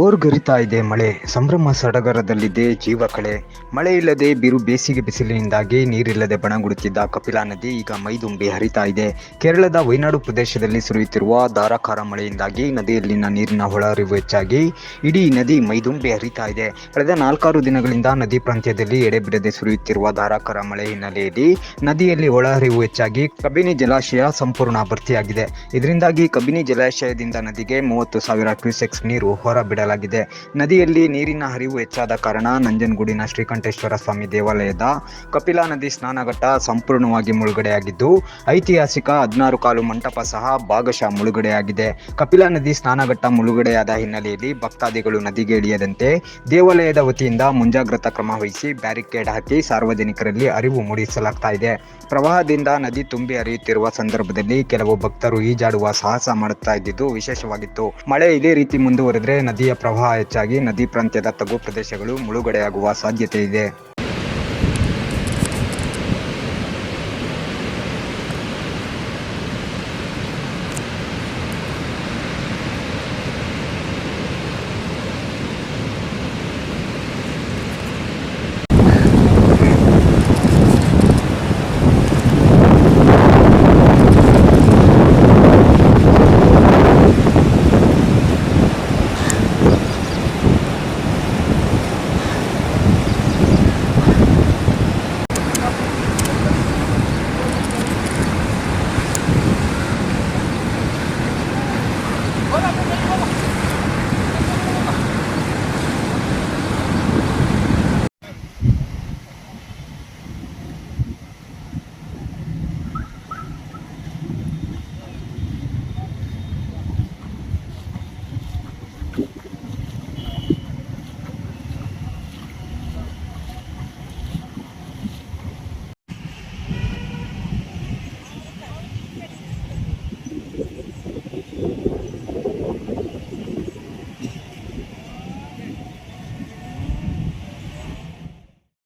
ಭೋರ್ಗರಿತಾ ಇದೆ ಮಳೆ, ಸಂಭ್ರಮ ಸಡಗರದಲ್ಲಿದೆ ಜೀವ ಕಳೆ. ಮಳೆ ಇಲ್ಲದೆ ಬಿರು ಬೇಸಿಗೆ ಬಿಸಿಲಿನಿಂದಾಗಿ ನೀರಿಲ್ಲದೆ ಬಣಗುಡುತ್ತಿದ್ದ ಕಪಿಲಾ ನದಿ ಈಗ ಮೈದುಂಬಿ ಹರಿತಾ ಇದೆ. ಕೇರಳದ ವೈನಾಡು ಪ್ರದೇಶದಲ್ಲಿ ಸುರಿಯುತ್ತಿರುವ ಧಾರಾಕಾರ ಮಳೆಯಿಂದಾಗಿ ನದಿಯಲ್ಲಿನ ನೀರಿನ ಒಳಹರಿವು ಹೆಚ್ಚಾಗಿ ಇಡೀ ನದಿ ಮೈದುಂಬಿ ಹರಿತಾ ಇದೆ. ಕಳೆದ 4-6 ದಿನಗಳಿಂದ ನದಿ ಪ್ರಾಂತ್ಯದಲ್ಲಿ ಎಡೆಬಿಡದೆ ಸುರಿಯುತ್ತಿರುವ ಧಾರಾಕಾರ ಮಳೆ ಹಿನ್ನೆಲೆಯಲ್ಲಿ ನದಿಯಲ್ಲಿ ಒಳಹರಿವು ಹೆಚ್ಚಾಗಿ ಕಬಿನಿ ಜಲಾಶಯ ಸಂಪೂರ್ಣ ಭರ್ತಿಯಾಗಿದೆ. ಇದರಿಂದಾಗಿ ಕಬಿನಿ ಜಲಾಶಯದಿಂದ ನದಿಗೆ 30,000 ಕ್ಯೂಸೆಕ್ಸ್ ನೀರು ಹೊರಬಿಡಲಾಗಿದೆ. ನದಿಯಲ್ಲಿ ನೀರಿನ ಹರಿವು ಹೆಚ್ಚಾದ ಕಾರಣ ನಂಜನಗೂಡಿನ ಶ್ರೀಕಂಠೇಶ್ವರ ಸ್ವಾಮಿ ದೇವಾಲಯದ ಕಪಿಲಾ ನದಿ ಸ್ನಾನಘಟ್ಟ ಸಂಪೂರ್ಣವಾಗಿ ಮುಳುಗಡೆಯಾಗಿದ್ದು, ಐತಿಹಾಸಿಕ 16 ಕಾಲು ಮಂಟಪ ಸಹ ಭಾಗಶಃ ಮುಳುಗಡೆಯಾಗಿದೆ. ಕಪಿಲಾ ನದಿ ಸ್ನಾನಘಟ್ಟ ಮುಳುಗಡೆಯಾದ ಹಿನ್ನೆಲೆಯಲ್ಲಿ ಭಕ್ತಾದಿಗಳು ನದಿಗೆ ಇಳಿಯದಂತೆ ದೇವಾಲಯದ ವತಿಯಿಂದ ಮುಂಜಾಗ್ರತಾ ಕ್ರಮ ವಹಿಸಿ ಬ್ಯಾರಿಕೇಡ್ ಹಾಕಿ ಸಾರ್ವಜನಿಕರಲ್ಲಿ ಅರಿವು ಮೂಡಿಸಲಾಗ್ತಾ ಇದೆ. ಪ್ರವಾಹದಿಂದ ನದಿ ತುಂಬಿ ಹರಿಯುತ್ತಿರುವ ಸಂದರ್ಭದಲ್ಲಿ ಕೆಲವು ಭಕ್ತರು ಈಜಾಡುವ ಸಾಹಸ ಮಾಡುತ್ತಾ ಇದ್ದಿದ್ದು ವಿಶೇಷವಾಗಿತ್ತು. ಮಳೆ ಇದೇ ರೀತಿ ಮುಂದುವರೆದರೆ ನದಿಯ ಪ್ರವಾಹ ಹೆಚ್ಚಾಗಿ ನದಿ ಪ್ರಾಂತ್ಯದ ತಗ್ಗು ಪ್ರದೇಶಗಳು ಮುಳುಗಡೆಯಾಗುವ ಸಾಧ್ಯತೆ ಇದೆ.